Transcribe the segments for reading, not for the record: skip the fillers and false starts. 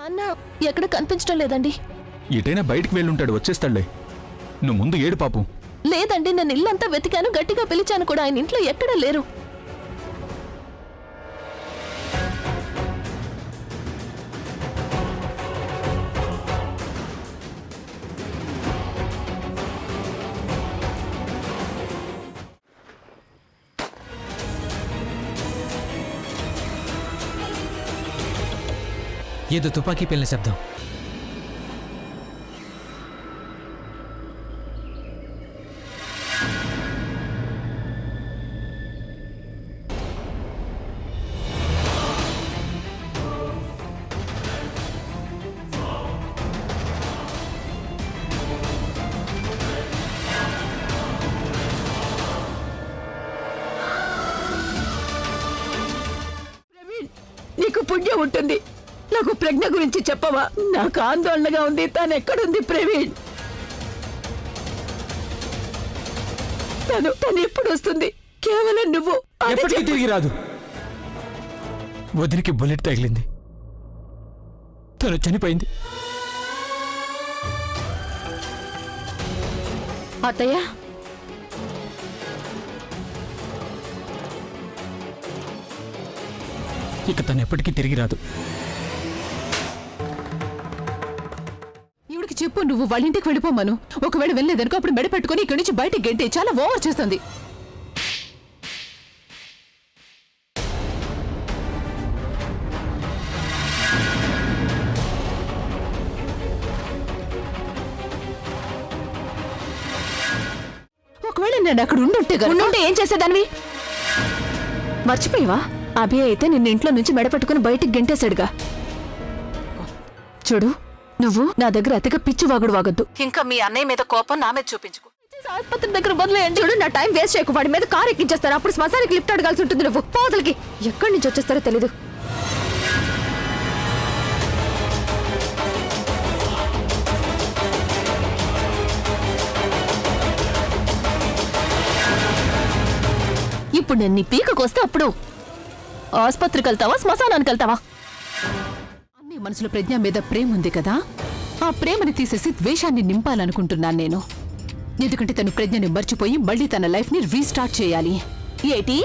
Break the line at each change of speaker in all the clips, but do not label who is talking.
నాన్న ఎక్కడ కనిపించడం లేదండి.
ఎటైనా బయటికి వెళ్ళుంటాడు, వచ్చేస్తాడులే. నువ్వు ముందు ఏడు పాపు.
లేదండి, నేను ఇల్లంతా వెతికాను, గట్టిగా పిలిచాను కూడా, ఆయన ఇంట్లో ఎక్కడా లేరు.
ఏదో తుపాకీ పేలిన శబ్దం.
నీకు పుణ్యం ఉంటుంది. నాకు ప్రజ్ఞ గురించి చెప్పవా? నాకు ఆందోళనగా ఉంది. తను ఎక్కడుంది ప్రవీణ్? తను ఎప్పుడు వస్తుంది? కేవలం నువ్వు
ఎప్పటికీ తిరిగి రాదు. వదినికి బుల్లెట్ తగిలింది, తను చనిపోయింది.
అత్తయ్య,
ఇక తను ఎప్పటికీ తిరిగి రాదు.
ఈవిడికి చెప్పు, నువ్వు వాళ్ళ ఇంటికి వెళ్ళిపోమను. ఒకవేళ వెళ్ళలేదనుకో అప్పుడు మెడ పెట్టుకుని ఇక్కడి నుంచి బయటికి గంటే. చాలా ఓవర్ చేస్తుంది. ఒకవేళ నేను అక్కడ ఉండుంటే
ఏం చేసేదానివి? మర్చిపోయావా? అభి అయితే నిన్న ఇంట్లో నుంచి మెడపట్టుకుని బయటికి గెంటేశాడుగా. చూడు, నువ్వు నా దగ్గర అతిగా పిచ్చి వాగుడు వాగొద్దు. ఇంకా మీ అన్నయ్య మీద కోపం నా మీద చూపించుకో. ఆసుపత్రి దగ్గర వదిలేయండి. చూడు, నా టైం వేస్ట్ చేయకు. వాడి మీద కారు ఎక్కించేస్తారు. అప్పుడు శ్మశానికి లిఫ్ట్ అడగాల్సి ఉంటుంది. నువ్వు పోతలకి ఎక్కడి నుంచి వచ్చేస్తారో తెలీదు. ఇప్పుడు నేను నీ పీకకు వస్తే అప్పుడు ఆసుపత్రికి వెళ్తావా, శ్మశానానికి వెళ్తావా?
అన్ని మనసులో ప్రజ్ఞ మీద ప్రేమ ఉంది కదా, ఆ ప్రేమని తీసేసి ద్వేషాన్ని నింపాలనుకుంటున్నాను నేను. ఎందుకంటే తను ప్రజ్ఞని మర్చిపోయి మళ్ళీ తన లైఫ్ ని రీస్టార్ట్ చేయాలి.
ఏటి?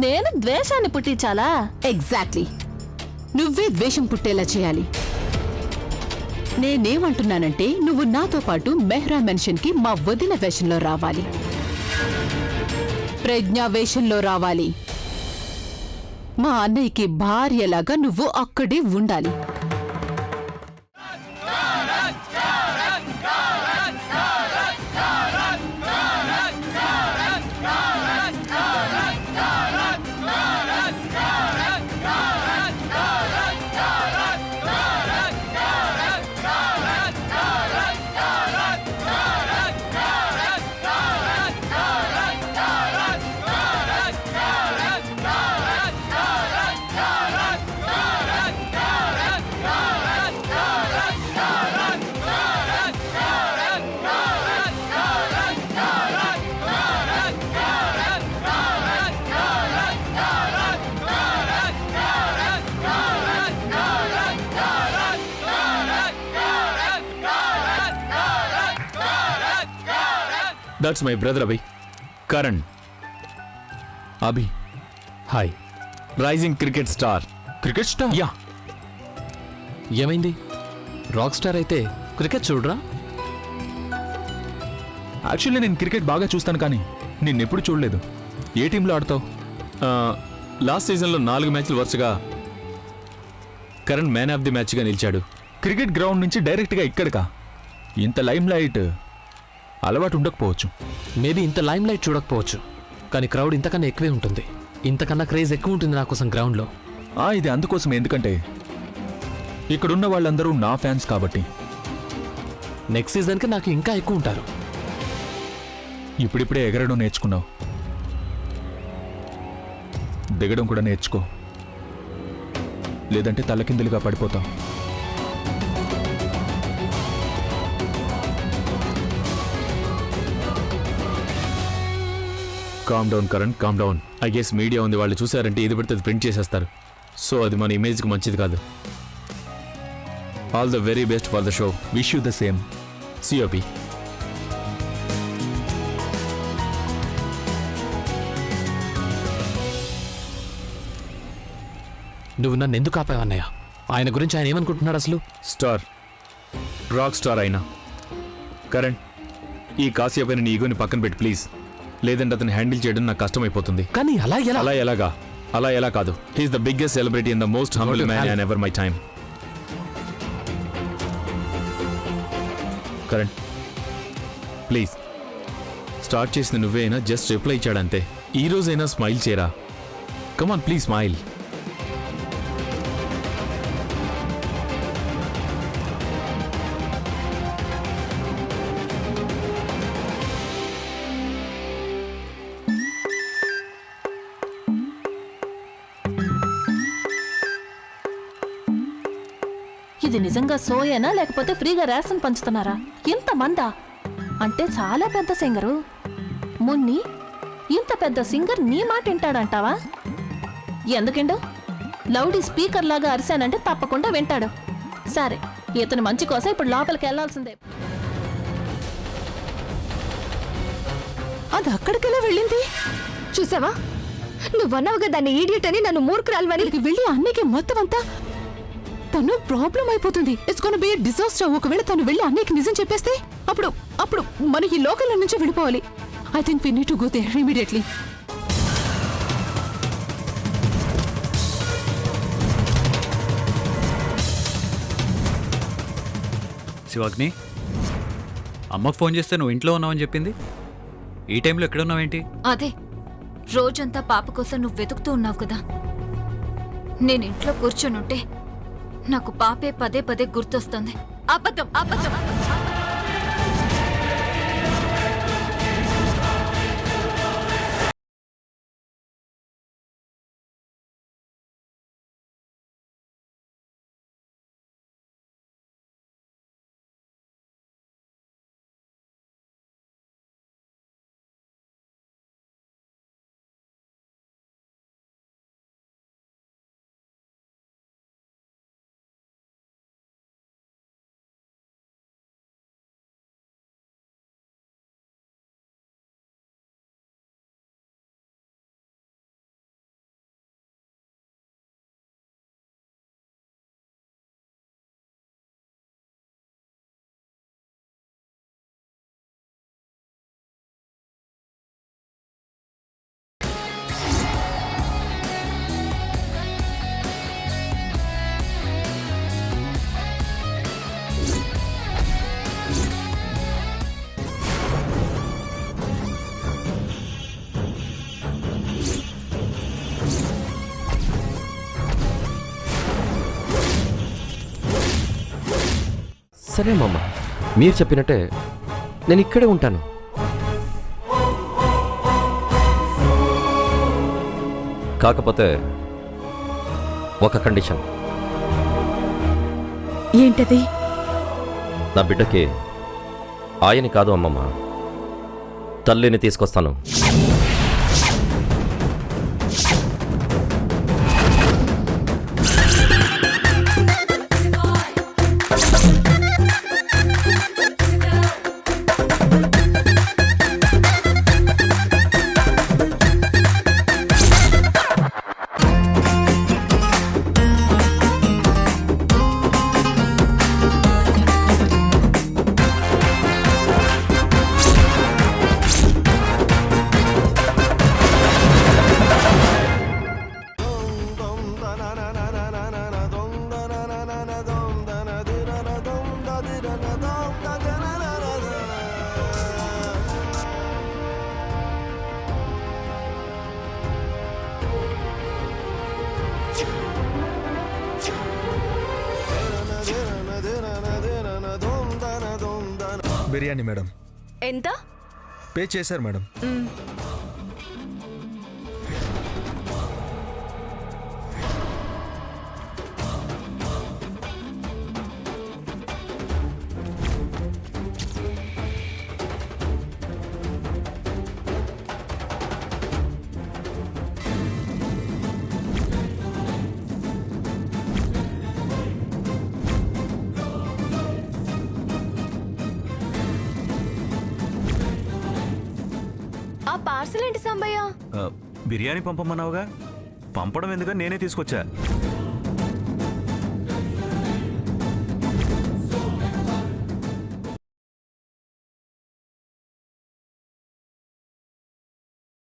నేను ద్వేషాన్ని పుట్టించాలా?
ఎగ్జాక్ట్లీ, నువ్వే ద్వేషం పుట్టేలా చేయాలి. నేనేమంటున్నానంటే నువ్వు నాతో పాటు మెహ్రా మెన్షన్ కి మా వదిన వేషంలో రావాలి, ప్రజ్ఞ వేషంలో రావాలి. మా అన్నయ్యకి భార్యలాగా నువ్వు అక్కడే ఉండాలి.
That's my brother Abhi, Karan. Abhi hi, rising cricket star.
Cricket star?
Yeah.
ఏమైంది? రాక్ స్టార్ అయితే క్రికెట్ చూడరా?
యాక్చువల్లీ నేను క్రికెట్ బాగా చూస్తాను, కానీ నిన్నెప్పుడు చూడలేదు. ఏ టీంలో ఆడతావు? లాస్ట్ సీజన్లో 4 మ్యాచ్లు వరుసగా కరణ్ మ్యాన్ ఆఫ్ ది మ్యాచ్గా నిలిచాడు. క్రికెట్ గ్రౌండ్ నుంచి డైరెక్ట్గా ఇక్కడికా? ఇంత లైమ్ లైట్ అలవాటు ఉండకపోవచ్చు.
మేబీ ఇంత లైమ్ లైట్ చూడకపోవచ్చు, కానీ క్రౌడ్ ఇంతకన్నా ఎక్కువే ఉంటుంది. ఇంతకన్నా క్రేజ్ ఎక్కువ ఉంటుంది నా కోసం గ్రౌండ్లో.
ఇది అందుకోసమే, ఎందుకంటే ఇక్కడున్న వాళ్ళందరూ నా ఫ్యాన్స్ కాబట్టి.
నెక్స్ట్ సీజన్కి నాకు ఇంకా ఎక్కువ ఉంటారు.
ఇప్పుడిప్పుడే ఎగరడం నేర్చుకున్నావు, దిగడం కూడా నేర్చుకో, లేదంటే తలకిందులుగా పడిపోతావు. Calm down Karan, calm down. I guess media ఉంది, వాళ్ళు చూసారంటే ఇది పడితే అది ప్రింట్ చేసేస్తారు. సో అది మన ఇమేజ్కి మంచిది కాదు. All the very best for the show. Wish you the same. సియోపి.
నువ్వు నన్ను ఎందుకు ఆపావన్నయ్య? ఆయన గురించి ఆయన ఏమనుకుంటున్నాడు అసలు?
స్టార్, రాక్ స్టార్ అయినా కరణ్, ఈ కాసేపు నీ ఈగోని పక్కన పెట్టి ప్లీజ్. లేదంటే అతను హ్యాండిల్ చేయడం నాకు కష్టమైపోతుంది.
కానీ అలా ఎలా?
అలా ఎలా కాదు. He's the biggest celebrity in the most humble man in ever my time. Karan please, start చేసిన నువ్వే అయినా జస్ట్ రిప్లై ఇచ్చాడంతే. ఈ రోజైనా స్మైల్ చేయరా. Come on please smile.
ఇది నిజంగా సోయేనా లేకపోతే ఫ్రీగా రేషన్ పంచుతున్నారా? ఇంతమందా? అంటే చాలా పెద్ద సింగరు. మున్ని ఇంత పెద్ద సింగర్ నీ మాట వింటాడంటావా? ఎందుకండు? లౌడీ స్పీకర్ లాగా అరిశానంటే తప్పకుండా వింటాడు. సరే, ఇతను మంచి కోసం ఇప్పుడు లోపలికి వెళ్లాల్సిందే.
అది అక్కడికెలా వెళ్ళింది?
చూసావా? నువ్వన్నావుగా దాన్ని ఈడియట్ అని, నన్ను మూర్ఖురాల్వని.
వెళ్ళి అన్నయ్యకి మొత్తం అంతా తను ప్రాబ్లం అయిపోతుంది. It's gonna B a disaster. ఒకవేళ తను వెళ్ళి అన్నయ్యకి నిజం చెప్పేస్తే అప్పుడు మనం ఈ లోకల్ నుంచి వెళ్ళిపోవాలి. I think we need to go there immediately.
Shivagni, అమ్మకు ఫోన్ చేస్తే నువ్వు ఇంట్లో ఉన్నావని చెప్పింది. ఈ టైంలో ఎక్కడ ఉన్నావేంటి?
అదే రోజంతా పాప కోసం నువ్వు వెతుకుతూ ఉన్నావు కదా. నేను ఇంట్లో కూర్చొనుంటే నాకు పాపే పదే పదే గుర్తొస్తుంది. అబద్ధం అబద్ధం.
సరే మామ, మీరు చెప్పినట్టే నేను ఇక్కడే ఉంటాను. కాకపోతే ఒక కండిషన్.
ఏంటది?
నా బిడ్డకి ఆయని కాదు అమ్మమ్మ, తల్లిని తీసుకొస్తాను.
బిర్యానీ మేడం.
ఎంత
పే చేశారు మేడం.
ఆ పార్సల్ ఏంటి సాంబయ్య?
బిర్యానీ పంపమన్నావుగా, పంపడం ఎందుకని నేనే తీసుకొచ్చా.